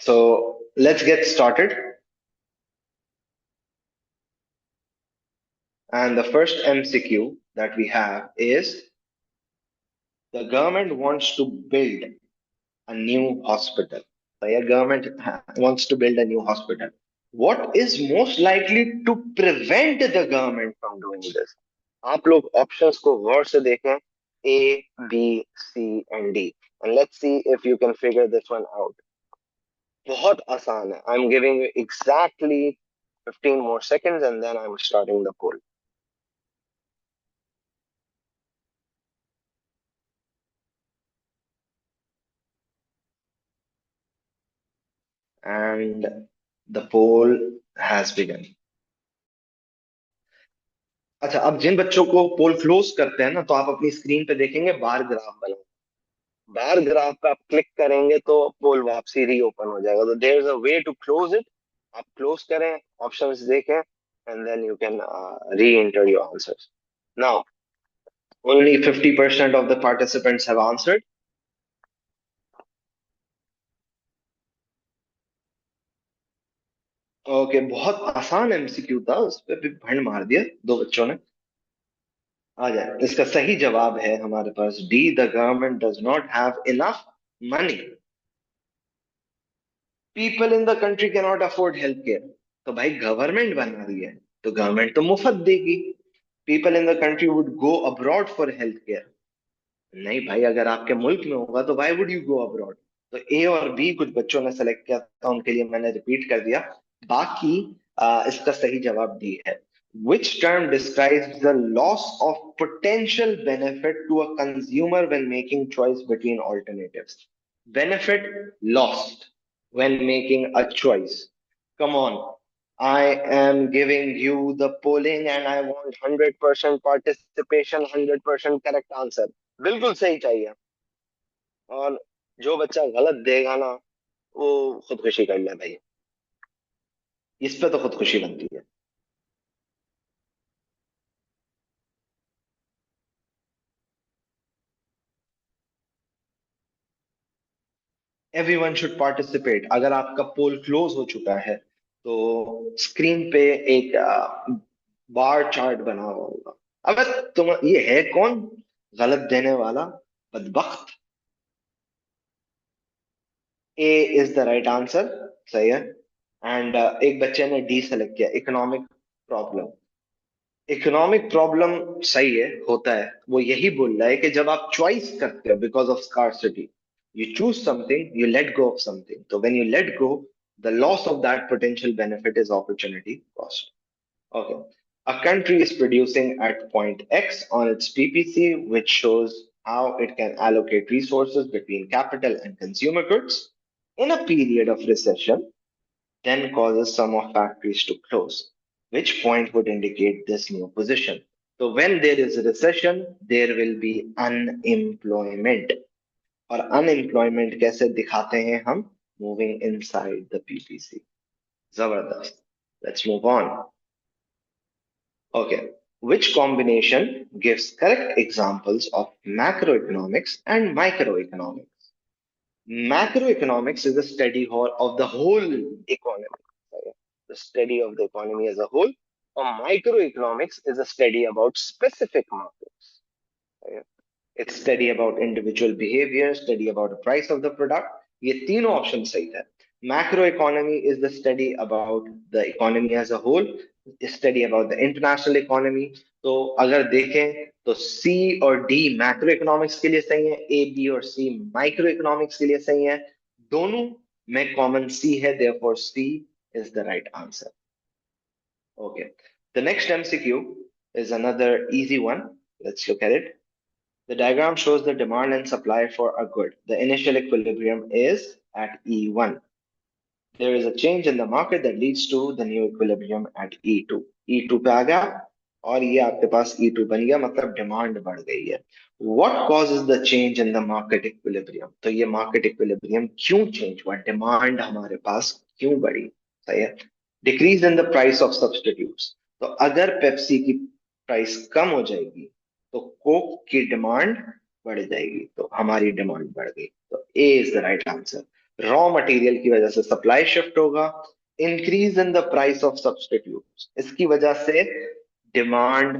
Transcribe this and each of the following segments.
So let's get started. And the first MCQ that we have is the government wants to build a new hospital. So yeah, wants to build a new hospital. What is most likely to prevent the government from doing this? आप लोग options को गौर से देखें. A, B, C and D. And let's see if you can figure this one out. बहुत आसान है. I'm giving you exactly 15 more seconds and then I'm starting the poll. And the poll has begun. अच्छा, अब जिन बच्चों को पोल close करते हैं ना, तो आप अपनी स्क्रीन पे देखेंगे बार ग्राफ बना. बार ग्राफ पे आप क्लिक करेंगे तो पोल वापसी रीओपन हो जाएगा. तो there is a way to close it. आप क्लोज करें, ऑप्शंस देखें, and then you can reenter your answers. Now only 50% of the participants have answered. Okay, बहुत आसान एमसीक्यू था, उस पर भी भंड मार दिया दो बच्चों ने. आ जाए, इसका सही जवाब है हमारे पास D. The government does not have enough money. People in the country can not afford health care. तो भाई गवर्नमेंट बना रही है तो गवर्नमेंट तो मुफ्त देगी. People in the country would go abroad for health care. नहीं भाई, अगर आपके मुल्क में होगा तो why would you go abroad. तो ए और बी कुछ बच्चों ने सेलेक्ट किया था, उनके लिए मैंने रिपीट कर दिया. बाकी इसका सही जवाब डी है. Which term describes the loss of potential benefit to a consumer when making choice between alternatives? Benefit lost when making a choice. Come on. I am giving you the polling and I want 100% participation, 100% correct answer. बिल्कुल सही चाहिए. और जो बच्चा गलत देगा ना, वो खुदकुशी कर ले भाई. इस पे तो खुदकुशी बनती है. Everyone should participate. अगर आपका पोल क्लोज हो चुका है तो स्क्रीन पे एक बार चार्ट बना हुआ होगा. अब तुम, ये है कौन गलत देने वाला बदबख्त? ए इज द राइट आंसर. सही है. एंड एक बच्चे ने डी सेलेक्ट किया, इकोनॉमिक प्रॉब्लम. इकोनॉमिक प्रॉब्लम सही है, होता है. वो यही बोल रहा है कि जब आप चॉइस करते हो because of scarcity, you choose something, you let go of something. So when you let go, the loss of that potential benefit is opportunity cost. Okay. A country is producing at point X on its PPC, which shows how it can allocate resources between capital and consumer goods. In a period of recession, then causes some of factories to close. Which point would indicate this new position? So when there is a recession, there will be unemployment. और unemployment कैसे दिखाते हैं हम? Moving inside the PPC. जबरदस्त. Let's move on. Okay. Which combination gives correct examples of macroeconomics and microeconomics? Macroeconomics is the study of the whole economy, the study of the economy as a whole. Or microeconomics is a study about specific markets. It's study about individual behavior, study about the price of the product. ये तीनों option सही है. Macro economy is the study about the economy as a whole, study about the international economy. तो अगर देखें तो C और D macro economics के लिए सही है, A, B और C माइक्रो इकोनॉमिक्स के लिए सही है. दोनों में कॉमन C है, therefore C is the right answer. Okay. The next MCQ is another easy one. Let's look at it. The diagram shows the demand and supply for a good. The initial equilibrium is at E1. There is a change in the market that leads to the new equilibrium at E2. E2 पे आ गया और ये आपके पास E2 बन गया, मतलब demand बढ़ गई है. What causes the change in the market equilibrium? तो ये market equilibrium क्यों change हुआ? डिमांड हमारे पास क्यों बढ़ी? सही है. Decrease in the price of substitutes. तो अगर पेप्सी की प्राइस कम हो जाएगी तो कोक की डिमांड बढ़ जाएगी, तो हमारी डिमांड बढ़ गई. तो A is the right answer. Raw material की वजह से सप्लाई शिफ्ट होगा। Increase in the price of substitute, इसकी वजह से डिमांड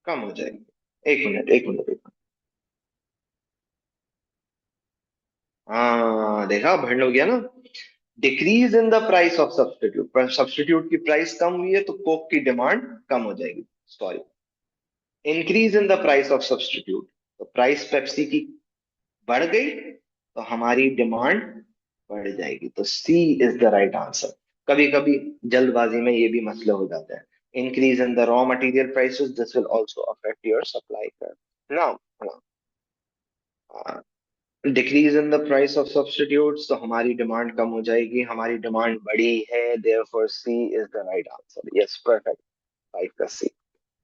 कम हो जाएगी। एक मिनट, एक मिनट, एक मिनट। हाँ देखा, भंड हो गया ना। Decrease in the price of substitute, substitute की प्राइस कम हुई है तो कोक की डिमांड कम हो जाएगी। Sorry, increase in the price of substitute, तो प्राइस पेप्सी की बढ़ गई तो हमारी डिमांड बढ़ जाएगी। तो सी इज द राइट आंसर। कभी कभी जल्दबाजी में ये भी मसले हो जाते हैं। Increase in the raw material prices, this will also affect your supply curve. Now decrease in the price of substitutes, तो हमारी डिमांड कम हो जाएगी, हमारी डिमांड बढ़ी है, therefore C is the right answer. Yes, perfect, 5 का C.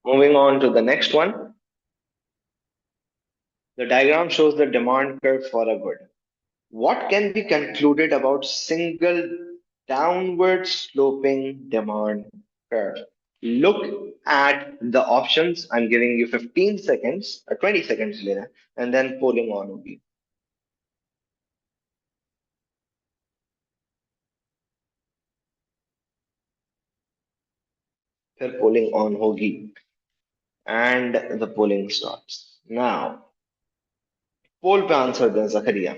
Moving on to the next one. The diagram shows the demand curve for a good. What can be concluded about single downward sloping demand curve? Look at the options. I'm giving you 15 seconds or 20 seconds later, and then polling on will be. फिर polling on होगी and the polling starts now. Poll पे answer दें Zakaria.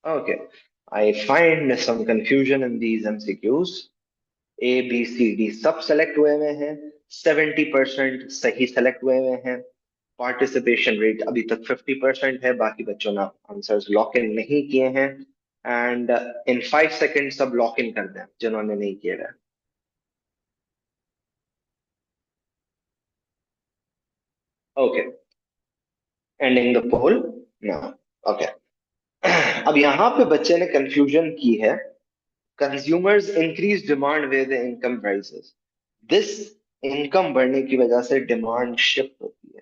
Okay, I find some confusion in these MCQs. A B C D सब select हुए हुए हैं, 70% सही select हुए हुए हैं। पार्टिसिपेशन रेट अभी तक 50% है, बाकी बच्चों ने आंसर्स लॉक इन नहीं किए हैं। एंड इन 5 सेकेंड सब लॉक इन कर दें जिन्होंने नहीं किए हैं। Okay, ending the poll now. Okay, अब यहाँ पे बच्चे ने कंफ्यूजन की है। Consumers increase demand with income rises. This income बढ़ने की वजह से डिमांड शिफ्ट होती है,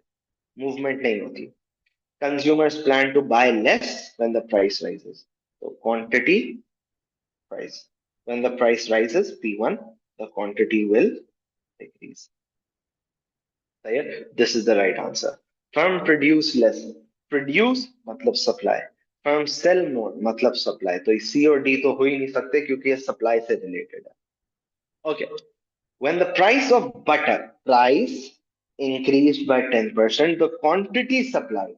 मूवमेंट नहीं होती। Consumers plan to buy less when the price rises. So quantity, price. When the price rises, P1, the quantity will decrease. सही है? This is the right answer. Firm produce less. Produce मतलब supply. Firm sell more मतलब supply. तो C और D तो हो ही नहीं सकते क्योंकि ये supply से related है. Okay. When the price of butter price increased by 10%, the quantity supplied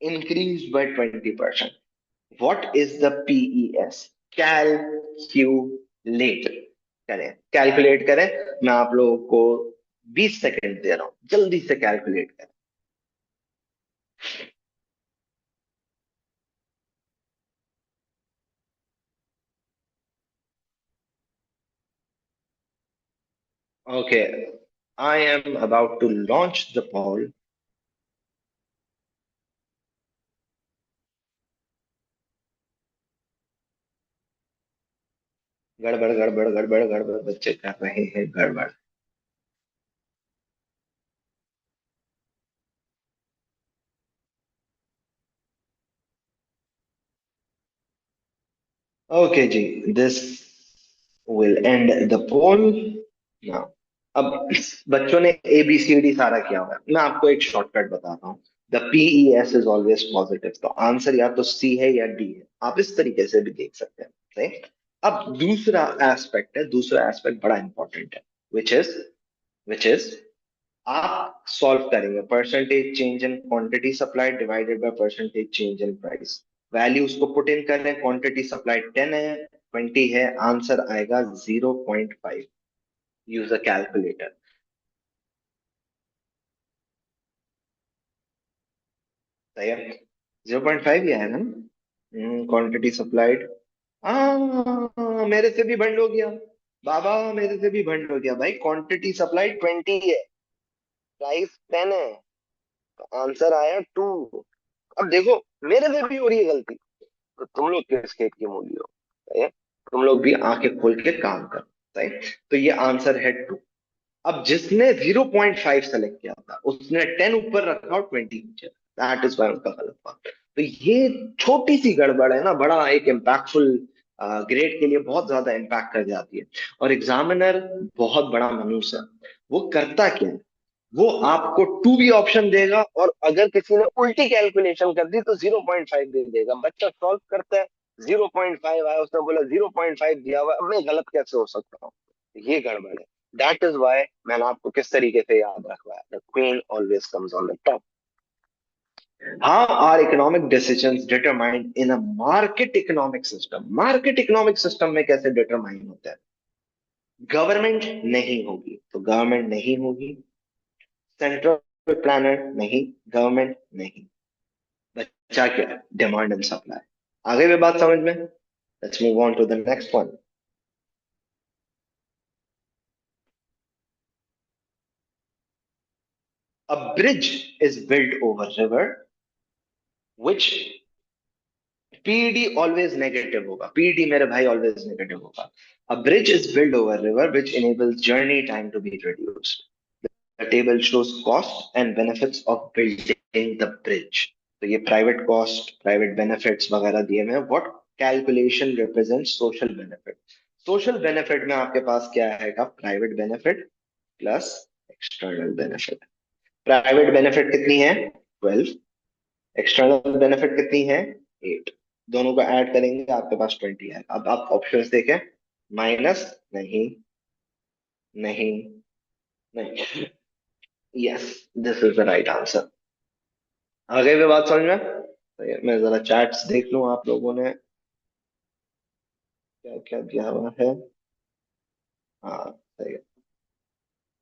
increased by 20%. What is the PES? Calculate करें, कैलकुलेट करें। मैं आप लोगों को 20 सेकंड दे रहा हूं, जल्दी से कैलकुलेट करें। Okay, I am about to launch the poll. गड़बड़ गड़बड़ गड़बड़ गड़बड़, बच्चे कर रहे हैं गड़बड़। ओके जी, this will end the poll now. अब बच्चों ने ए बी सी डी सारा किया हुआ है, मैं आपको एक शॉर्टकट बताता हूँ। The PES is always positive, तो आंसर या तो सी है या डी है, आप इस तरीके से भी देख सकते हैं। सही। अब दूसरा एस्पेक्ट है, दूसरा एस्पेक्ट बड़ा इंपॉर्टेंट है, विच इज आप सॉल्व करेंगे percentage change in quantity supply divided by percentage change in price. Values को पुट इन कर रहे हैं, क्वांटिटी सप्लाई 10 है, 20 है, आंसर आएगा 0.5। Use a calculator. सही है, 0.5 ही आएगा ना। क्वांटिटी सप्लाइड, मेरे से भी भंड हो गया बाबा, मेरे से भी भंड हो गया भाई। क्वांटिटी सप्लाई 20 है, प्राइस 10 है, तो आंसर आया 2। अब देखो, मेरे से भी हो रही है गलती, तो तुम लोग किस खेत की मूली हो? सही है? तुम लोग भी आंखें खोल के काम करो। सही। तो ये आंसर है 2। अब जिसने 0.5 सेलेक्ट किया था उसने 10 ऊपर रखा और 20 नीचे, दैट इज वाई उनका गलत था। तो ये छोटी सी गड़बड़ है ना, बड़ा एक इम्पैक्टफुल ग्रेड के लिए बहुत ज्यादा इम्पैक्ट कर जाती है। और एग्जामिनर बहुत बड़ा मनुष्य है, वो करता क्या है? वो आपको टू बी ऑप्शन देगा, और अगर किसी ने उल्टी कैलकुलेशन कर दी तो 0.5 दे देगा। बच्चा सॉल्व करता है, 0.5 आया, उसने बोला 0.5 दिया हुआ है, अब मैं गलत कैसे हो सकता हूँ? ये गड़बड़ है। दैट इज वाई मैंने आपको किस तरीके से याद रखवाया, the queen always comes on the top. How are economic decisions determined in a market economic system? Market economic system में कैसे determine होता है? गवर्नमेंट नहीं होगी तो गवर्नमेंट नहीं होगी, सेंट्रल प्लानर नहीं, गवर्नमेंट नहीं, बच्चा क्या है? Demand and supply. आगे भी बात समझ में? Let's move on to the next one. A bridge is built over river which PD always negative होगा, पीडी मेरे भाई ऑलवेज नेगेटिव होगा। A bridge is build over river which enables journey time to be reduced. The table shows cost and benefits of building the bridge. तो ये private cost, private benefits वगैरह दिए हुए हैं। What calculation represent social benefit? Social benefit में आपके पास क्या आएगा? Private benefit plus external benefit. Private benefit कितनी है? 12। एक्सटर्नल बेनिफिट कितनी है? 8। दोनों को ऐड करेंगे आपके पास 20 है। अब आप ऑप्शंस देखें। माइनस नहीं, नहीं, नहीं। Yes, this is the right answer. आगे भी बात समझ में? तो मैं जरा चैट्स देख लूं आप लोगों ने क्या क्या दिया हुआ है। हाँ, सही है।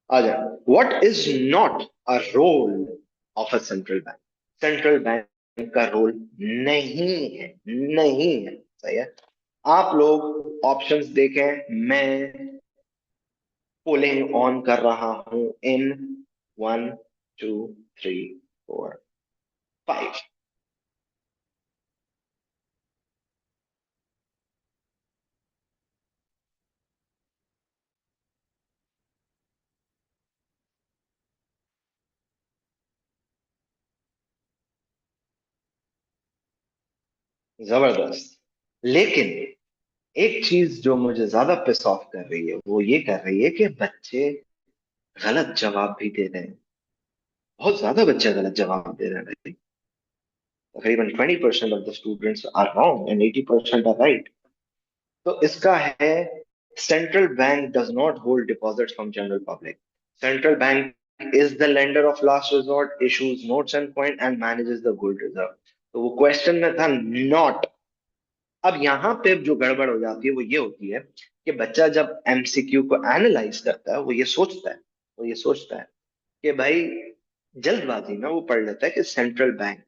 आ जाए। What is not a role of a central bank? Central bank का रोल नहीं है, नहीं है। सही है। आप लोग ऑप्शंस देखें। मैं पोलिंग ऑन कर रहा हूं इन 1, 2, 3, 4, 5। जबरदस्त। लेकिन एक चीज जो मुझे ज्यादा पिस ऑफ कर रही है वो ये कर रही है कि बच्चे गलत जवाब भी दे रहे हैं। बहुत ज्यादा बच्चे गलत जवाब दे रहे हैं भाई। तकरीबन 20% of the students are wrong and 80% are right. तो इसका है, central bank does not hold deposits from general public. Central bank is the lender of last resort, issues notes and point and manages the gold reserve. तो वो question में था not. अब यहाँ पे जो गड़बड़ हो जाती है वो ये होती है कि बच्चा जब एमसीक्यू को एनालाइज करता है वो ये सोचता है, वो ये सोचता है कि भाई, जल्दबाजी में वो पढ़ लेता है कि सेंट्रल बैंक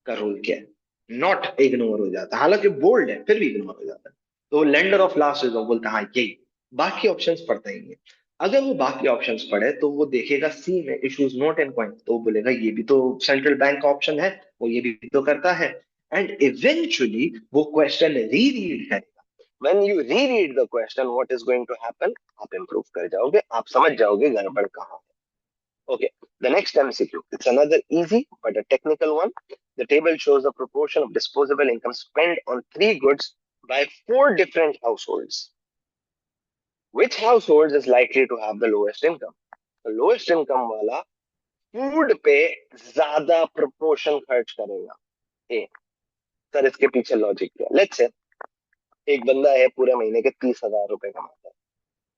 का रोल क्या है। नॉट इग्नोर हो जाता है, हालांकि बोल्ड है फिर भी इग्नोर हो जाता है। तो वो लेंडर ऑफ लास्ट रिजॉर्ट बोलता है, हाँ यही। बाकी ऑप्शंस पढ़ता ही नहीं है। अगर वो बाकी ऑप्शंस पढ़े तो वो देखेगा सी में इश्यूज नोट एंड पॉइंट, तो वो बोलेगा ये भी तो सेंट्रल बैंक का ऑप्शन है, वो ये भी तो करता है। एंड इवेंचुअली वो क्वेश्चन रीरीड करेगा। When you reread the question what is going to happen, आप इंप्रूव कर जाओगे, आप समझ जाओगे गड़बड़ कहाँ है। Okay, the next MCQ. It's another easy but a technical one. The table shows the proportion of disposable income spent on three goods by four different households. Which household is likely to have the lowest income? The lowest income वाला food पे ज्यादा proportion खर्च करेगा। ए, sir इसके पीछे logic क्या? Let's say एक बंदा है पूरे महीने के 30,000 रुपए कमाता है,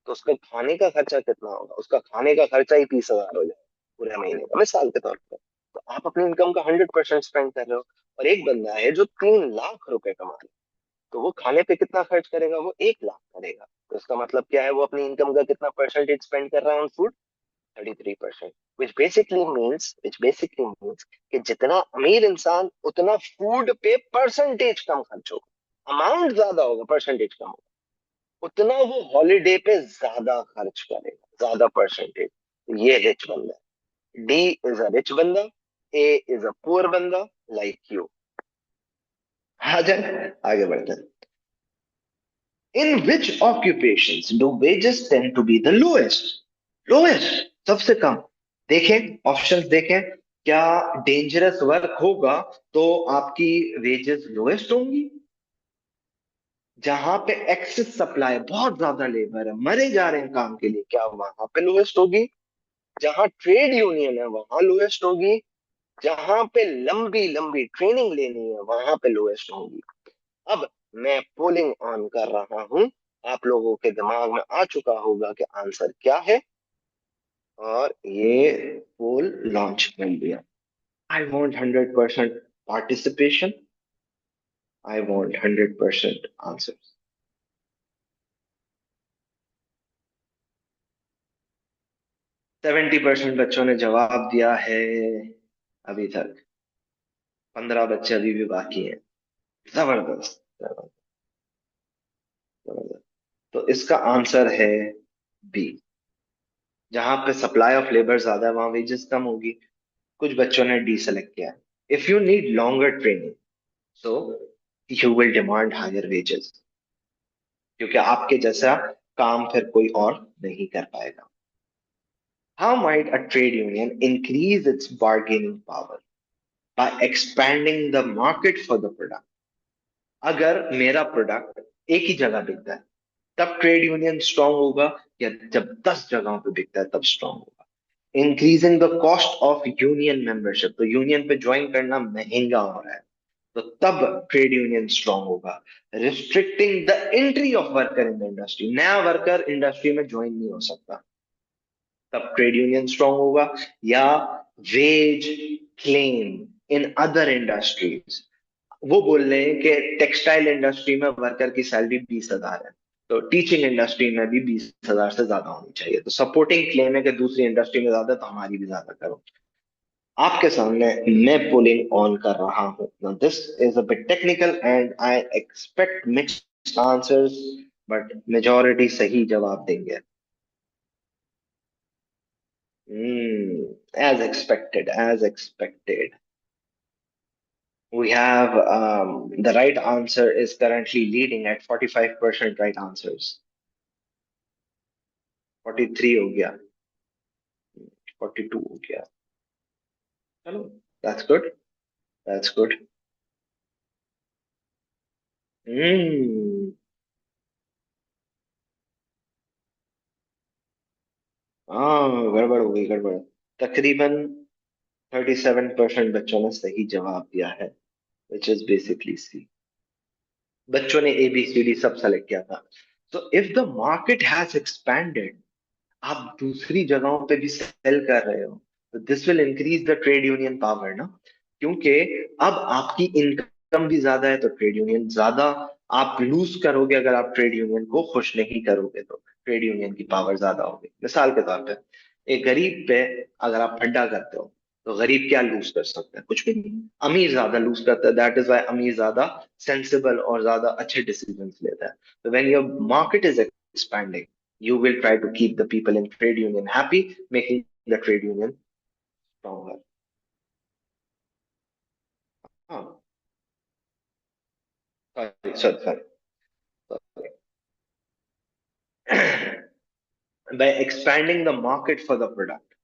तो उसका खाने का खर्चा कितना होगा? उसका खाने का खर्चा ही 30,000 हो जाए पूरे महीने का, मिसाल के तौर पर। तो आप अपनी इनकम का 100% स्पेंड कर रहे हो। और एक बंदा है जो 3 लाख रुपए कमा रहा है, तो वो खाने पे कितना खर्च करेगा? वो 1 लाख करेगा। तो इसका मतलब क्या है? वो अपनी इनकम का कितना परसेंटेज स्पेंड कर रहा है on food? 33%। Which basically means कि जितना अमीर इंसान उतना फूड पे परसेंटेज कम खर्च होगा। अमाउंट ज्यादा होगा, परसेंटेज कम होगा। उतना वो हॉलीडे पे ज्यादा खर्च करेगा, ज्यादा परसेंटेज। ये रिच बंदा है। डी इज अ रिच बंदा, ए इज अ पुअर बंदा, लाइक यू। आ जाए, आगे बढ़ते हैं। In which occupations do wages tend to be the lowest? Lowest, सबसे कम। देखें, ऑप्शंस देखें। क्या डेंजरस वर्क होगा तो आपकी वेजेस लोएस्ट होंगी? जहां पे एक्सेस सप्लाई, बहुत ज्यादा लेबर है, मरे जा रहे हैं काम के लिए, क्या वहां पे लोएस्ट होगी? जहां ट्रेड यूनियन है वहां लोएस्ट होगी, जहां पे लंबी लंबी ट्रेनिंग लेनी है वहां पे लोएस्ट होगी। अब मैं पोलिंग ऑन कर रहा हूं, आप लोगों के दिमाग में आ चुका होगा कि आंसर क्या है, और ये पोल लॉन्च कर दिया। I want 100% participation, I want 100% answer. 70% बच्चों ने जवाब दिया है अभी तक, 15 बच्चे अभी भी बाकी हैं। जबरदस्त, जबरदस्त, जबरदस्त। तो इसका आंसर है बी। जहां पे सप्लाई ऑफ लेबर ज्यादा है वहां वेजेस कम होगी। कुछ बच्चों ने डी सेलेक्ट किया है। If you need longer training, so you will demand higher wages, क्योंकि आपके जैसा काम फिर कोई और नहीं कर पाएगा। How might a trade union increase its bargaining power? By expanding the market for the product. अगर मेरा प्रोडक्ट एक ही जगह बिकता है तब ट्रेड यूनियन स्ट्रांग होगा, या जब 10 जगहों पे बिकता है तब स्ट्रांग होगा? Increasing the cost of union membership, तो यूनियन पे ज्वाइन करना महंगा हो रहा है, तो तब ट्रेड यूनियन स्ट्रांग होगा। Restricting the entry of worker in the industry, नया वर्कर इंडस्ट्री में ज्वाइन नहीं हो सकता, तब ट्रेड यूनियन स्ट्रांग होगा। या wage claim in other industries, वो बोल रहे हैं कि टेक्सटाइल इंडस्ट्री में वर्कर की सैलरी 20,000 है, तो टीचिंग इंडस्ट्री में भी 20,000 से ज्यादा होनी चाहिए, तो सपोर्टिंग क्लेम है कि दूसरी इंडस्ट्री में ज्यादा तो हमारी भी ज्यादा करो। आपके सामने मैं पोलिंग ऑन कर रहा हूं। This is a bit technical and I expect mixed answers, but majority सही जवाब देंगे। As expected, as expected. We have the right answer is currently leading at 45% right answers. 43 हो गया, 42 हो गया। चलो, that's good, that's good. हम्म हाँ, गड़बड़ हो गई, गड़बड़। तकरीबन 37% बच्चों ने सही जवाब दिया है, विच इज बेसिकली सी। बच्चों ने ए बी सी डी सब सेलेक्ट किया था। तो if the market has expanded, आप दूसरी जगहों पे भी सेल कर रहे हो, तो this will increase the trade union power ना, क्योंकि अब आपकी इनकम भी ज्यादा है तो ट्रेड यूनियन ज्यादा आप लूज करोगे, अगर आप ट्रेड यूनियन को खुश नहीं करोगे तो ट्रेड यूनियन की पावर ज्यादा होगी। मिसाल के तौर पे एक गरीब पे अगर आप फड्डा करते हो, तो गरीब क्या लूज कर सकता है? कुछ भी नहीं। अमीर ज्यादा लूज करता है, दैट इज वाई अमीर ज्यादा सेंसिबल और ज्यादा अच्छे डिसीजन लेता है। तो when your market is expanding, you will try to keep the people in trade union happy, making the trade union stronger. हाँ, sorry. By expanding the market for the product.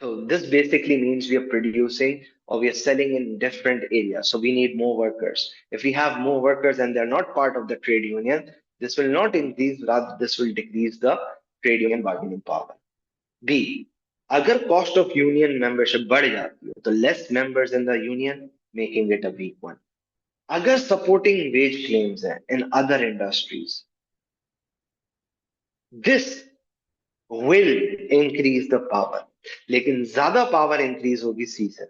So this basically means we are producing or we are selling in different areas. So we need more workers. If we have more workers and they're not part of the trade union, this will not increase, rather this will decrease the trade union bargaining power. B, अगर cost of union membership बढ़ जाती है, तो less members in the union, making it a weak one. अगर supporting wage claims हैं in other industries, this will increase the power, लेकिन ज्यादा power increase होगी सी से,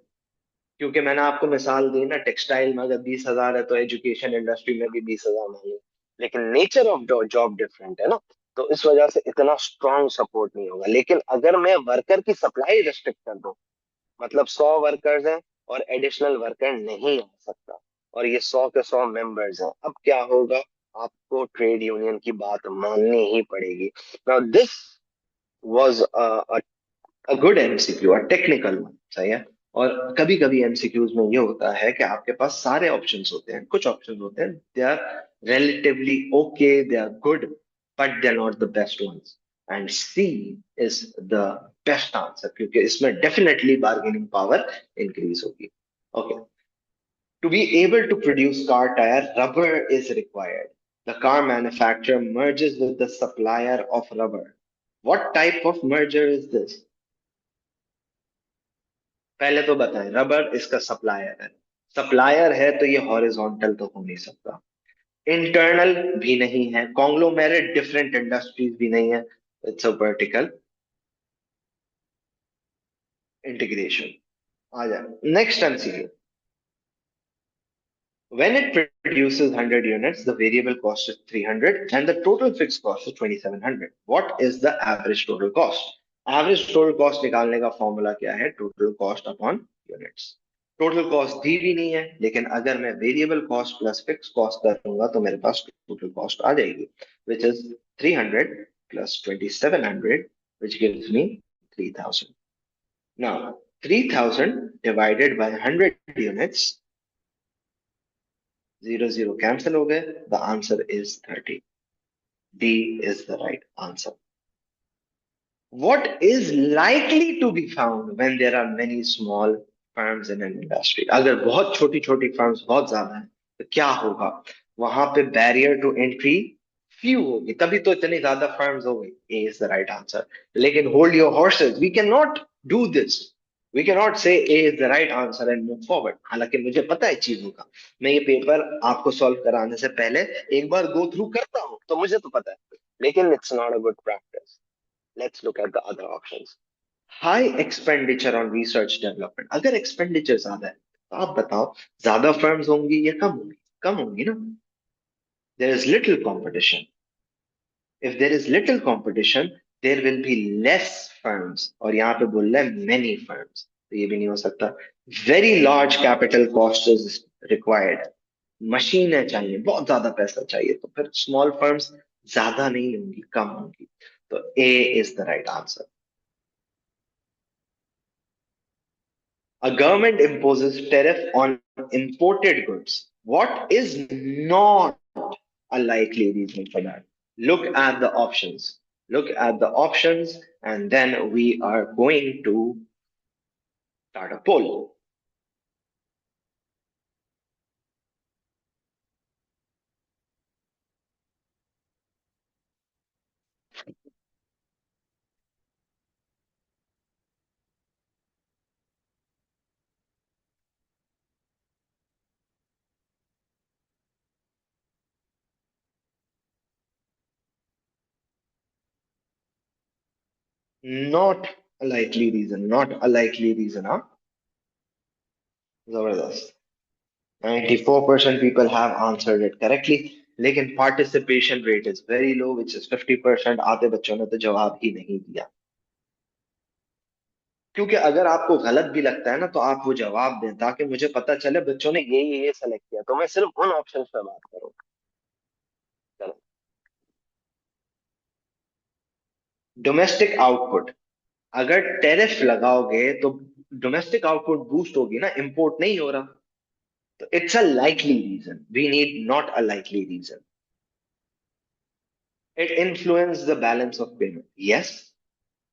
क्योंकि मैंने आपको मिसाल दी ना, टेक्सटाइल में अगर 20,000 है तो एजुकेशन इंडस्ट्री में भी 20,000 मांगे, लेकिन नेचर ऑफ जॉब डिफरेंट है ना, तो इस वजह से इतना स्ट्रांग सपोर्ट नहीं होगा। लेकिन अगर मैं वर्कर की सप्लाई रिस्ट्रिक्ट कर दूं, मतलब 100 वर्कर्स हैं और एडिशनल वर्कर नहीं आ सकता, और ये 100 के 100 मेंबर्स हैं, अब क्या होगा? आपको ट्रेड यूनियन की बात माननी ही पड़ेगी। Now this was a good MCQ, a technical one, सही है। और कभी कभी एमसीक्यूज में ये होता है कि आपके पास सारे ऑप्शंस होते हैं, कुछ ऑप्शंस होते हैं they are relatively okay, they are good, but they are not the best ones. And C is the best answer, क्योंकि इसमें definitely bargaining power increase होगी। Okay. To be able to produce car tire, rubber is required. The car manufacturer merges with the supplier of rubber. What type of merger is this? पहले तो बताएं, rubber इसका supplier है तो ये horizontal तो हो नहीं सकता, इंटरनल भी नहीं है, कॉन्ग्लोमेरेट डिफरेंट इंडस्ट्रीज भी नहीं है, इट्स अ वर्टिकल इंटीग्रेशन। आ जाए next MCQ. When it produces 100 units, the variable cost is 300 and the total fixed cost is 2700. What is the average total cost? Average total cost निकालने का formula क्या है? Total cost upon units. Total cost दी भी नहीं है, लेकिन अगर मैं variable cost plus fix cost करूंगा तो मेरे पास टोटल कॉस्ट आ जाएगी, विच इज 300 प्लस 2700, which gives me 3000. Now 3000 divided by 100 units, zero zero cancel हो गए, the answer is 30। D is the right answer. What is likely to be found when there are many small firms in an industry? अगर बहुत छोटी छोटी firms बहुत ज्यादा है तो क्या होगा? वहां पे बैरियर टू एंट्री फ्यू होगी, तभी तो इतनी ज्यादा फर्म्स हो गई। A is the right answer. लेकिन hold your horses, we can not do this, we can not say A is the right answer and move forward. हालांकि मुझे पता है चीजों का, मैं ये पेपर आपको सॉल्व कराने से पहले एक बार गो थ्रू करता हूँ, तो मुझे तो पता है, लेकिन it's not a good practice. Let's look at the other options. High expenditure on research development. अगर expenditure ज्यादा है तो आप बताओ, ज्यादा फर्म्स होंगी या कम होंगी? कम होंगी ना। There is little competition. If there is little competition, there will be less firms. और यहाँ पे बोल रहा है many firms, तो ये भी नहीं हो सकता। Very large capital cost is required. मशीनें चाहिए, बहुत ज्यादा पैसा चाहिए, तो फिर स्मॉल फर्म्स ज्यादा नहीं होंगी, कम होंगी। तो A is the right answer. A government imposes tariff on imported goods. What is not a likely reason for that? Look at the options. Look at the options, and then we are going to start a poll. Not a likely reason. Not a likely reason, huh? Zabardast. 94% people have answered it correctly. लेकिन participation rate is very low, which is 50%. आधे बच्चों ने तो जवाब ही नहीं दिया। क्योंकि अगर आपको गलत भी लगता है ना, तो आप वो जवाब दें, ताकि मुझे पता चले बच्चों ने ये सेलेक्ट किया, तो मैं सिर्फ उन ऑप्शंस पे बात करूँ। चलो, डोमेस्टिक आउटपुट। अगर टेरिफ लगाओगे तो डोमेस्टिक आउटपुट बूस्ट होगी ना, इंपोर्ट नहीं हो रहा। तो it's a likely reason, we need not a likely reason. It influence the balance of payment, yes,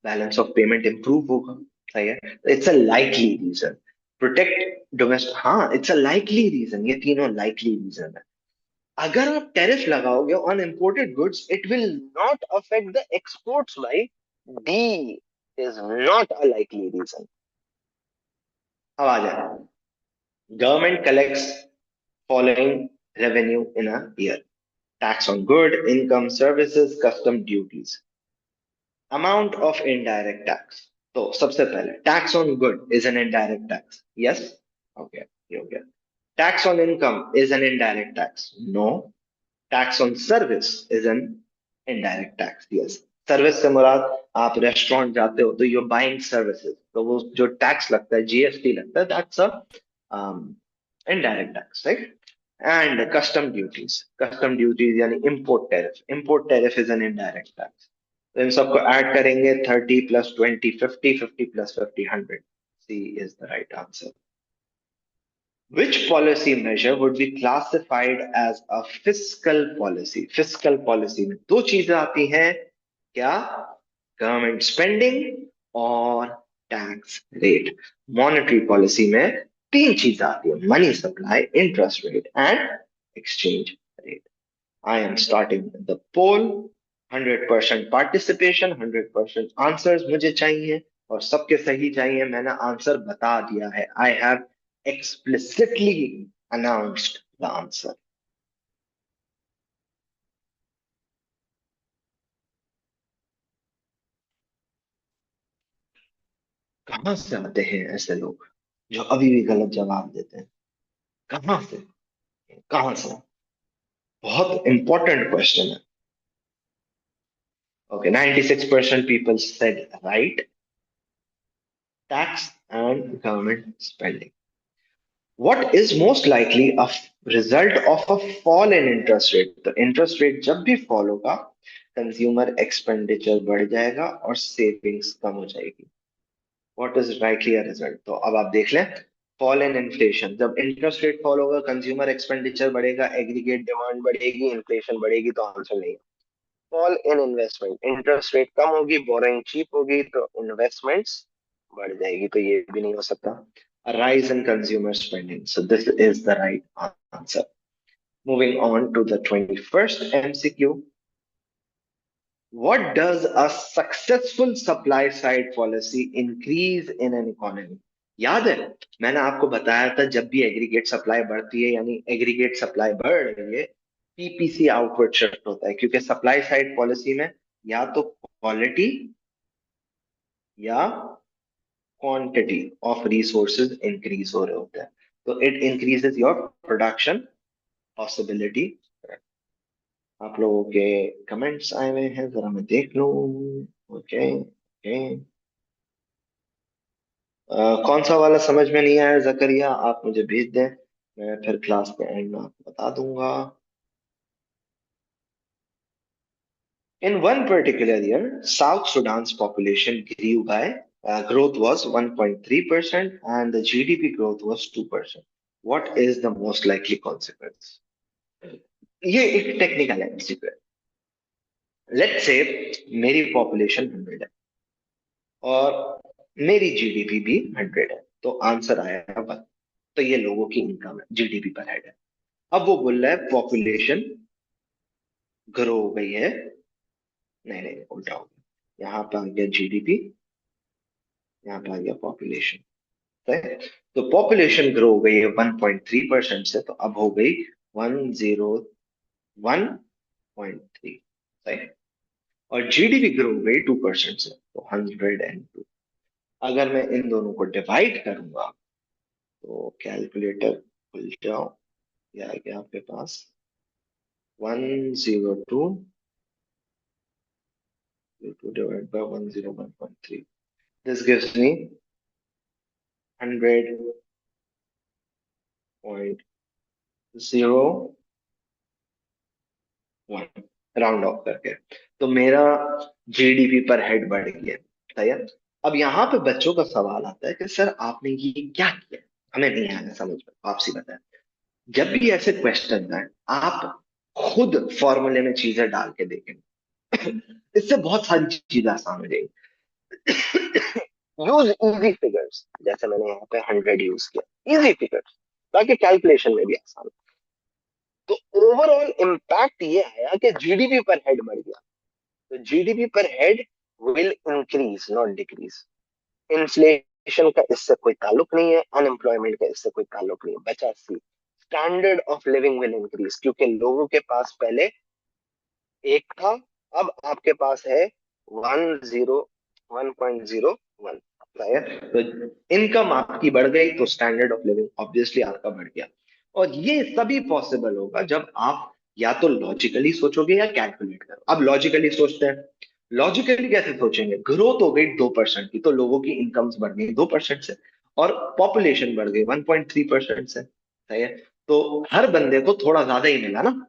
balance of payment improve होगा, सही है। It's a likely reason. Protect domestic, हाँ, इट्स अ लाइकली रीजन, ये तीनों likely reason है। अगर आप tariff लगाओगे on imported goods, it will not affect the exports भाई। D is not a likely reason. अब आ जाए, government collects following revenue in a year: tax on good, income, services, custom duties. Amount of indirect tax. तो सबसे पहले tax on good is an indirect tax, yes, okay, ये हो गया। Tax on income is an indirect tax, no. Tax on service is an indirect tax, yes. Service से मुराद, आप restaurant जाते हो तो यू बाइंग सर्विसेज, तो वो जो टैक्स लगता है, जीएसटी लगता है, that's a indirect tax, right. And custom duties यानी import tariff is an indirect tax. तो इन सबको ऐड करेंगे, 30 प्लस 20 50, 50 प्लस 50 100। C is the right answer. Which policy measure would be classified as a fiscal policy? Fiscal policy में दो चीजें आती हैं क्या? गवर्नमेंट स्पेंडिंग और टैक्स रेट। मॉनेटरी पॉलिसी में तीन चीजें आती है: money supply, interest rate and exchange rate. I am starting the poll. 100% participation, 100% answers मुझे चाहिए, और सबके सही चाहिए, मैंने आंसर बता दिया है। I have explicitly announced the answer. कहाँ से आते हैं ऐसे लोग जो अभी भी गलत जवाब देते हैं? कहाँ से? कहाँ से? बहुत इंपॉर्टेंट क्वेश्चन है। Okay, 96% people said right, tax and government spending. What is most likely a result of a fall in interest rate? तो इंटरेस्ट रेट जब भी फॉल होगा, कंज्यूमर एक्सपेंडिचर बढ़ जाएगा और सेविंग्स कम हो जाएगी। What is rightly a result? तो अब आप देख लें, फॉल इन इन्फ्लेशन, जब इंटरेस्ट रेट फॉल होगा कंज्यूमर एक्सपेंडिचर बढ़ेगा, एग्रीगेट डिमांड बढ़ेगी, इन्फ्लेशन बढ़ेगी, तो आंसर नहीं है। Fall in investment, interest rate कम होगी, बोरिंग चीप होगी, तो इन्वेस्टमेंट्स बढ़ जाएगी, तो ये भी नहीं हो सकता। A rise in consumer spending. So this is the right answer. Moving on to the 21st MCQ. What does a successful supply side policy increase in an economy? याद है, मैंने आपको बताया था जब भी एग्रीगेट सप्लाई बढ़ती है यानी एग्रीगेट सप्लाई बढ़ रही है, पीपीसी आउटवर्ड शिफ्ट होता है, क्योंकि सप्लाई साइड पॉलिसी में या तो क्वालिटी या क्वांटिटी ऑफ रिसोर्सेज इंक्रीज हो रहे होते हैं, तो it increases your production possibility. आप लोगों के कमेंट्स आए हुए हैं, जरा मैं देख लूं। ओके ओके, कौन सा वाला समझ में नहीं आया जकरिया, आप मुझे भेज दें, मैं फिर क्लास के एंड में आपको बता दूंगा। In one particular year, South Sudan's population grew by growth was 1.3% and the GDP growth was 2%. What is the most likely consequence? ये एक टेक्निकल एमसीक्यू है। लेट्स से मेरी पॉपुलेशन 100 है और मेरी जीडीपी भी 100 है, तो आंसर आया 1। तो ये लोगों की इनकम है, जीडीपी पर हेड है। अब वो बोल रहा है पॉपुलेशन ग्रो हो गई है, नहीं नहीं उल्टा हो गया, यहाँ पे आ गया जीडीपी, यहाँ पे आ गया पॉपुलेशन। है, तो पॉपुलेशन ग्रो हो गई है 1.3% से, तो अब हो गई 101.3। सही। और जीडीपी ग्रो हो गई 2% से, तो 102। अगर मैं इन दोनों को डिवाइड करूंगा तो कैलकुलेटर खुल जाओ, ये आ गया आपके पास 102 divide by 101.3। This gives me 100.01, round of करके। तो मेरा जीडीपी पर हेड बढ़ गया। सही है। अब यहाँ पे बच्चों का सवाल आता है कि सर आपने ये क्या किया, हमें नहीं आया समझ में, आपसे बताएं। जब भी ऐसे क्वेश्चन आए, आप खुद फॉर्मूले में चीजें डाल के देखें, इससे बहुत सारी चीजें आसान हो जाएगी। यूज इजी फिगर्स, जैसे मैंने यहाँ पे 100 यूज किया, इजी फिगर्स, ताकि कैलकुलेशन में भी आसान हो। तो ओवरऑल इम्पैक्ट ये आया कि जीडीपी पर हेड बढ़ गया। तो जीडीपी पर head will increase not decrease. Inflation का इससे कोई ताल्लुक नहीं है, अनएम्प्लॉयमेंट का इससे कोई ताल्लुक नहीं है। बचा C, standard of living will increase, क्योंकि लोगों के पास पहले एक था, अब आपके पास है 101.01। तो इनकम आपकी बढ़ गई, तो स्टैंडर्ड ऑफ लिविंग ऑब्वियसली आपका बढ़ गया। और ये तभी पॉसिबल होगा जब आप या तो लॉजिकली सोचोगे या कैलकुलेट करो। अब लॉजिकली सोचते हैं, लॉजिकली कैसे सोचेंगे? ग्रोथ हो गई 2% की, तो लोगों की इनकम्स बढ़ गई 2% से, और पॉपुलेशन बढ़ गई 1.3% से। सही है। तो हर बंदे को थोड़ा ज्यादा ही मिला ना।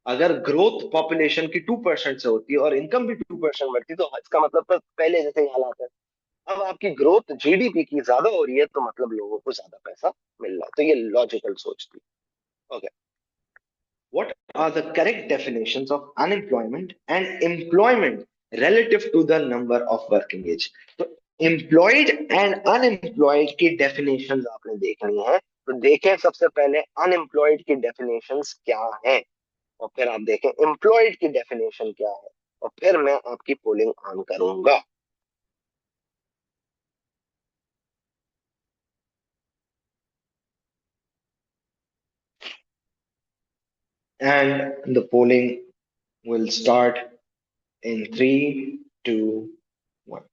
अगर ग्रोथ पॉपुलेशन की 2% से होती है और इनकम भी 2% बढ़ती, तो इसका मतलब तो पहले जैसे ही हालात है। अब आपकी ग्रोथ जीडीपी की ज्यादा हो रही है, तो मतलब लोगों को ज्यादा पैसा मिल रहा है, तो ये लॉजिकल सोच थी। Okay, what are the correct definitions of unemployment and employment relative to the number of working age? तो employed and unemployed की definitions आपने देखनी है। तो देखें सबसे पहले unemployed की definitions क्या है, और फिर आप देखें एम्प्लॉयड की डेफिनेशन क्या है, और फिर मैं आपकी पोलिंग ऑन करूंगा। And the polling will start in 3, 2, 1.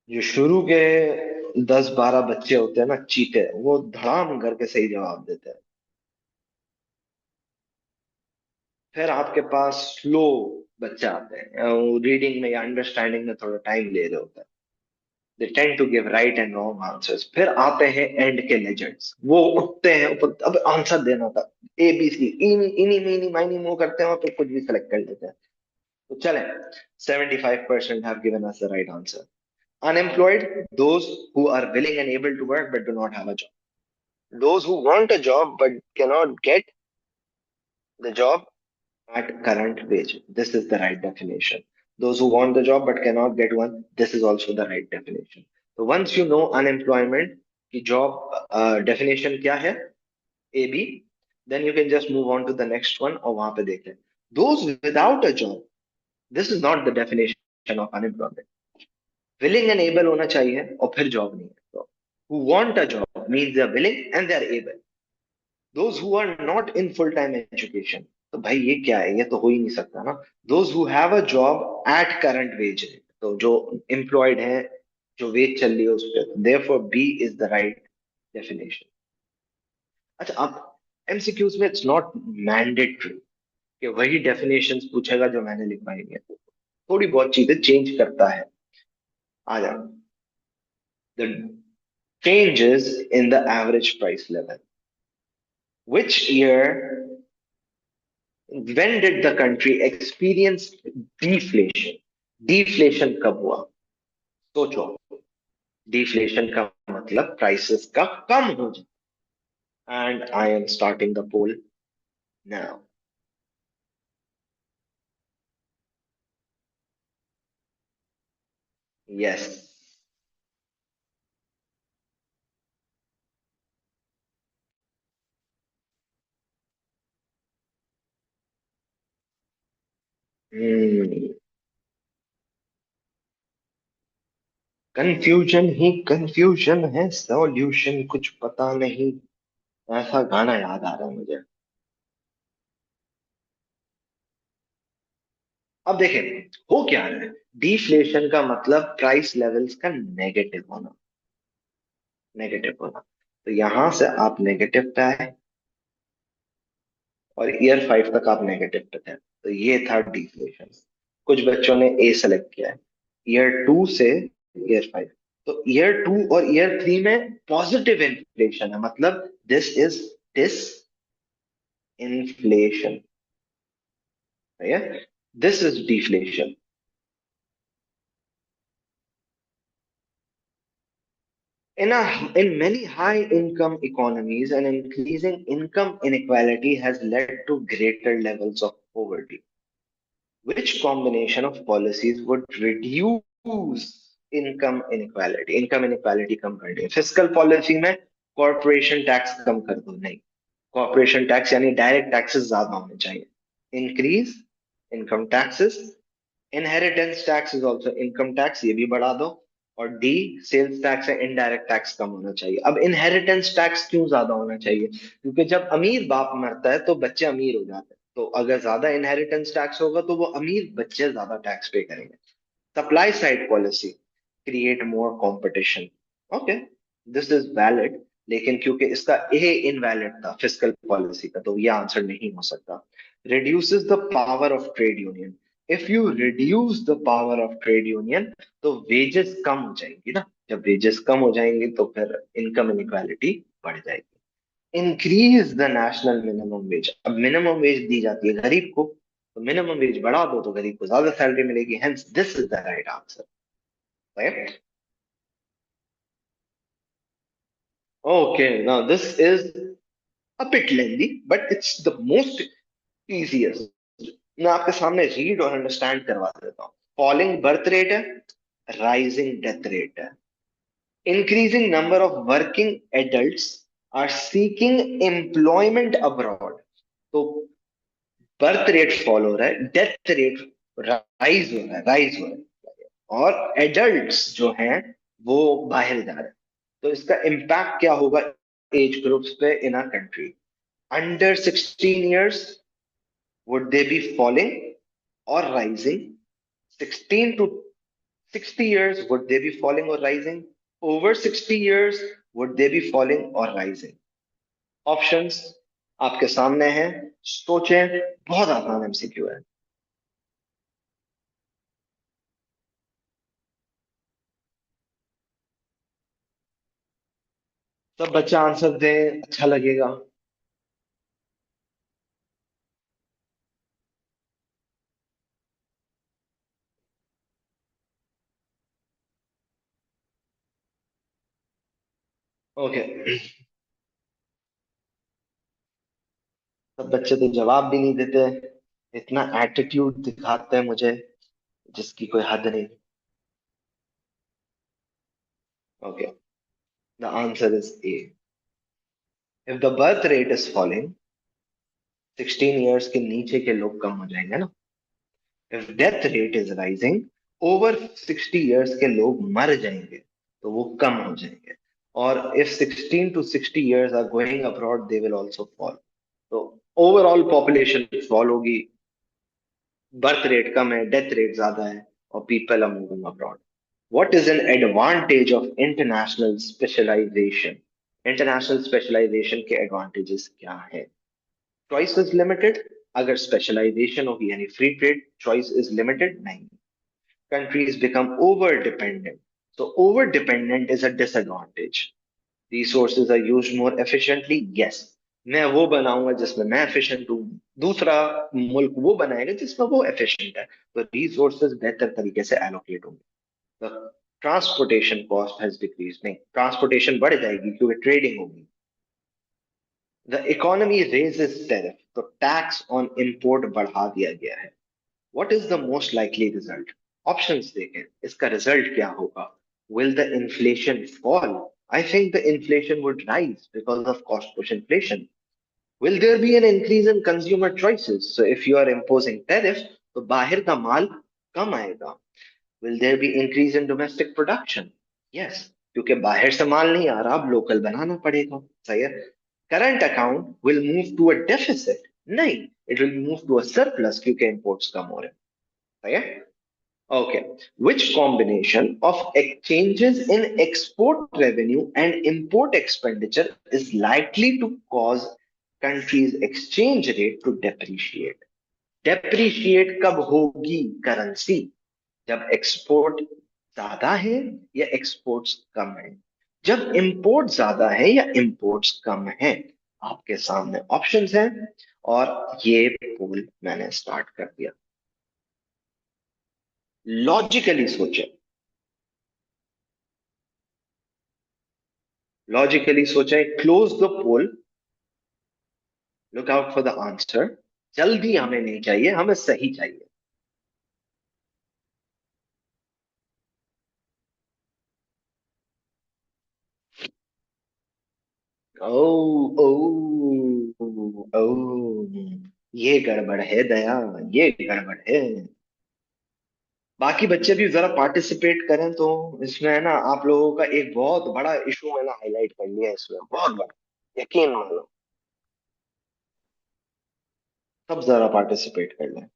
जो शुरू के 10-12 बच्चे होते हैं ना, चीते, वो धड़ाम करके सही जवाब देते हैं। फिर आपके पास स्लो बच्चे आते हैं, रीडिंग में या अंडरस्टैंडिंग में थोड़ा टाइम ले रहे होते हैं। They tend to give right and wrong answers. फिर आते हैं एंड के लेजेंड्स, वो उठते हैं ऊपर, अब आंसर देना था, ए बी सी, इनी इनी मीनी माइनी मो करते हैं और फिर कुछ भी सेलेक्ट कर लेते हैं। तो चलें, 75% have given us the right answer. Unemployed, those who are willing and able to work but do not have a job. Those who want a job but cannot get the job at current wage. This is the right definition. Those who want the job but cannot get one, this is also the right definition. So once you know unemployment की job definition क्या है, AB, then you can just move on to the next one और वहां पे देखें. Those without a job, this is not the definition of unemployment. Willing and able होना चाहिए और फिर job नहीं है. So, who want a job means they are willing and they are able. Those who are not in full time education, तो भाई ये क्या है, ये तो हो ही नहीं सकता ना. Those who have a job at current wage rate, तो जो employed है, जो वेज चल रही है उस पर, therefore B is the right definition. अच्छा, अब एमसीक्यूज में इट्स नॉट मैंडेटरी कि वही डेफिनेशंस पूछेगा जो मैंने लिखवाई है, थोड़ी बहुत चीजें चेंज करता है. आ जाओ. The changes in the average price level. Which year, when did the country experience deflation? Deflation कब हुआ? सोचो. Deflation का मतलब prices का कम हो जाए. And I am starting the poll now. Yes. Confusion he confusion है, सॉल्यूशन कुछ पता नहीं. ऐसा गाना याद आ रहा है मुझे. अब देखें, हो क्या रहा है. डिफ्लेशन का मतलब प्राइस लेवल्स का नेगेटिव होना. नेगेटिव होना. तो यहां से आप नेगेटिव पे आए और ईयर 5 तक आप नेगेटिव पे थे, तो ये था डिफ्लेशन. कुछ बच्चों ने ए सेलेक्ट किया है. ईयर 2 से ईयर 5, तो ईयर 2 और ईयर 3 में पॉजिटिव इन्फ्लेशन है, मतलब this is disinflation. This is deflation. In many high income economies, an increasing income inequality has led to greater levels of poverty. Which combination of policies would reduce income inequality? Income inequality कम कर दें. Fiscal policy में corporation tax कम कर दो. नहीं, corporation tax यानी direct taxes ज्यादा होने चाहिए. Increase income taxes. Inheritance tax is also income tax, ये भी बढ़ा दो. और डी, सेल्स टैक्स है, इनडायरेक्ट टैक्स कम होना चाहिए. अब इनहेरिटेंस टैक्स क्यों ज्यादा होना चाहिए? क्योंकि जब अमीर बाप मरता है तो बच्चे अमीर हो जाते हैं, तो अगर ज्यादा इनहेरिटेंस टैक्स होगा तो वो अमीर बच्चे ज्यादा टैक्स पे करेंगे. Supply side policy, create more competition. Okay, this is valid, लेकिन क्योंकि इसका ए इनवैलिड था फिस्कल पॉलिसी का, तो ये आंसर नहीं हो सकता. Reduces the power of trade union. If you reduce the power of trade union, तो वेजेस कम हो जाएंगी ना. जब वेजेस कम हो जाएंगे तो फिर इनकम इनक्वालिटी बढ़ जाएगी. Increase the national minimum wage. अब मिनिमम वेज दी जाती है गरीब को, तो मिनिमम वेज बढ़ा दो तो गरीब को ज्यादा सैलरी मिलेगी. Hence this is the right answer. Right. Okay, now this is a bit lengthy, but it's the most easiest. मैं आपके सामने रीड और अंडरस्टैंड करवा देता हूँ. फॉलिंग बर्थ रेट है, राइजिंग डेथ रेट है. Increasing number of working adults are seeking employment abroad. तो बर्थ रेट फॉल हो रहा है, डेथ रेट राइज हो रहा है, राइज हो रहा है. और एडल्ट्स जो हैं वो बाहर जा रहे हैं। तो इसका इम्पैक्ट क्या होगा एज ग्रुप्स पे इन our country? Under 16 years, would they be falling or rising? 16 to 60 years, would they be falling or rising? Over 60 years, would they be falling or rising? Options आपके सामने हैं, सोचें। बहुत आसान एमसीक्यू है। सब बच्चा आंसर दे, अच्छा लगेगा। ओके। सब बच्चे तो जवाब भी नहीं देते, इतना एटीट्यूड दिखाते हैं मुझे जिसकी कोई हद नहीं। Okay, the answer is a. If the birth rate is falling, 16 years के नीचे के लोग कम हो जाएंगे ना। If death rate is rising, over 60 years के लोग मर जाएंगे, तो वो कम हो जाएंगे। और if 16 to 60 years are going abroad, they will also fall. तो ओवरऑल पॉपुलेशन फॉल होगी, बर्थ रेट कम है, डेथ रेट ज्यादा है, और people are moving abroad. What is an advantage of international specialization? International specialization के एडवांटेजेस क्या है? Choice is limited. अगर स्पेशलाइजेशन होगी यानी free trade, choice is limited नहीं। Countries become over dependent, so over dependent is a disadvantage. Resources are used more efficiently, yes। मैं वो बनाऊंगा जिसमें मैं एफिशिएंट हूँ, दूसरा मुल्क वो बनाएगा जिसमें वो एफिशिएंट है, तो रिसोर्सेज बेहतर तरीके से एलोकेट होंगे। ट्रांसपोर्टेशन कॉस्ट हैज डिक्रीज, नहीं, ट्रांसपोर्टेशन बढ़ जाएगी क्योंकि ट्रेडिंग होगी। द इकोनॉमी रेजेस टैरिफ, तो टैक्स ऑन इंपोर्ट बढ़ा दिया गया है। What is the most likely result? Options देखें, इसका रिजल्ट क्या होगा? Will the inflation fall? I think the inflation would rise because of cost push inflation. Will there be an increase in consumer choices? So if you are imposing tariff, तो बाहर का माल कम आएगा। Will there be increase in domestic production? Yes, क्योंकि बाहर से माल नहीं आ रहा, अब लोकल बनाना पड़ेगा। सही है। Current account will move to a deficit? नहीं, it will move to a surplus क्योंकि imports कम हो रहे हैं। सही है। Okay. Which combination of changes in export revenue and import expenditure is likely to cause country's exchange rate to depreciate? Depreciate कब होगी currency? जब एक्सपोर्ट ज्यादा है या एक्सपोर्ट्स कम है? जब इंपोर्ट ज्यादा है या इंपोर्ट्स कम है? आपके सामने ऑप्शंस हैं, और ये पोल मैंने स्टार्ट कर दिया। लॉजिकली सोचे, लॉजिकली सोचें, close the poll, look out for the answer. जल्दी हमें नहीं चाहिए, हमें सही चाहिए। ओ, ओ, ओ, ये गड़बड़ है दया, ये गड़बड़ है। बाकी बच्चे भी जरा पार्टिसिपेट करें तो इसमें है ना, आप लोगों का एक बहुत बड़ा इशू मैंने हाईलाइट कर लिया है इसमें, बहुत बड़ा, यकीन मानो। सब जरा पार्टिसिपेट कर लें।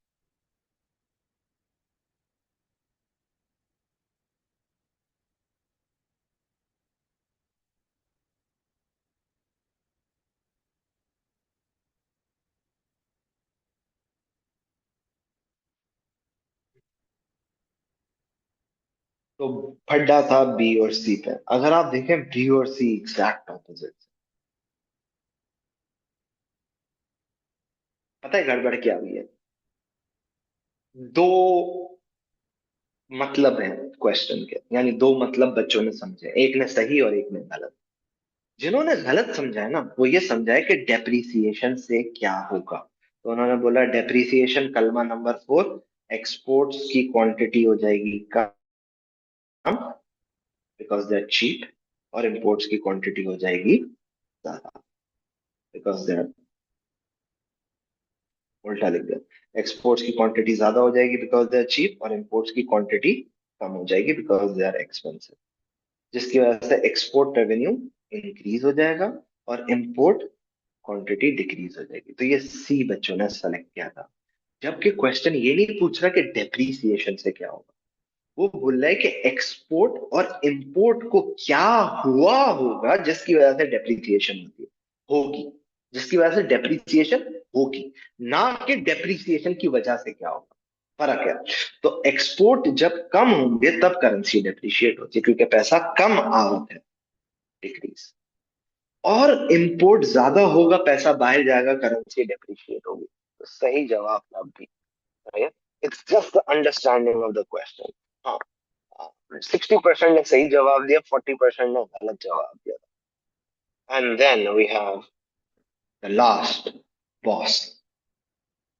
तो फड्डा था बी और सी पे। अगर आप देखें, बी और सी एग्जैक्ट ऑपोजिट। पता है गड़बड़ क्या हुई है? दो मतलब है क्वेश्चन के, यानी दो मतलब बच्चों ने समझे, एक ने सही और एक ने गलत। जिन्होंने गलत समझा है ना, वो ये समझा है कि डेप्रिसिएशन से क्या होगा। तो उन्होंने बोला डेप्रिसिएशन कलमा नंबर 4, एक्सपोर्ट्स की क्वांटिटी हो जाएगी कम बिकॉज दे आर चीप, और इंपोर्ट्स की क्वांटिटी हो जाएगी ज्यादा बिकॉज दे आर, उल्टा लिख दिया, एक्सपोर्ट्स की क्वांटिटी ज्यादा हो जाएगी बिकॉज दे आर चीप, और इंपोर्ट्स की क्वांटिटी कम हो जाएगी बिकॉज दे आर एक्सपेंसिव, जिसकी वजह से एक्सपोर्ट रेवेन्यू इंक्रीज हो जाएगा और इंपोर्ट क्वांटिटी डिक्रीज हो जाएगी। तो ये सी बच्चों ने सेलेक्ट किया था। जबकि क्वेश्चन ये नहीं पूछ रहा कि डेप्रीसिएशन से क्या होगा, वो बोल रहा है कि एक्सपोर्ट और इंपोर्ट को क्या हुआ होगा जिसकी वजह से डेप्रीसिएशन होगी, जिसकी वजह से डेप्रीसिएशन होगी, ना कि डेप्रीसिएशन की वजह से क्या होगा। फर्क है। तो एक्सपोर्ट जब कम होंगे तब करेंसी डेप्रिशिएट होती है, क्योंकि पैसा कम आवक है, डिक्रीज। और इंपोर्ट ज्यादा होगा, पैसा बाहर जाएगा, करेंसी डेप्रिशिएट होगी। तो सही जवाब तब भी, right. It's just the understanding of the question. हाँ, 60% ने सही जवाब दिया, 40% ने गलत जवाब दिया। And then we have the last boss.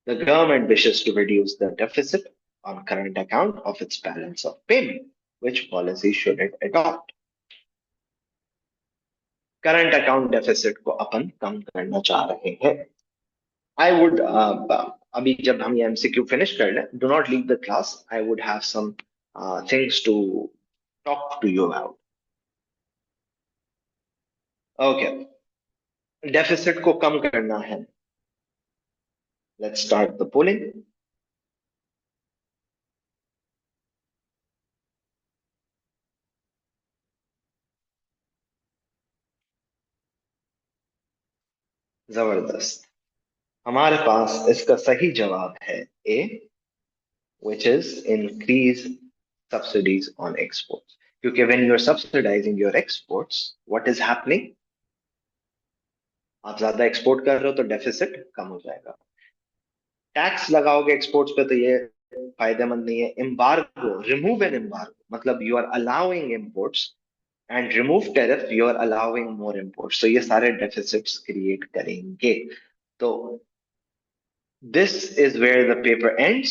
The government wishes to reduce the deficit on current account of its balance of payment. Which policy should it adopt? Current account deficit को अपन कम करना चाह रहे हैं। आई वुड अभी जब हम ये MCQ finish कर लें, do not leave the class, I would have some things to talk to you about. Okay, deficit को कम करना है। Let's start the polling. जबरदस्त। हमारे पास इसका सही जवाब है ए, which is increase subsidies on exports. क्योंकि when you're subsidizing your exports, what is happening? आप ज्यादा एक्सपोर्ट कर रहे हो तो डेफिसिट कम हो जाएगा। टैक्स लगाओगे एक्सपोर्ट्स पे तो ये फायदेमंद नहीं है। एम्बार्गो, रिमूव एन एम्बार्गो मतलब you are allowing imports, and remove tariff you are allowing more imports, तो ये सारे डेफिसिट्स क्रिएट करेंगे। तो this is where the paper ends.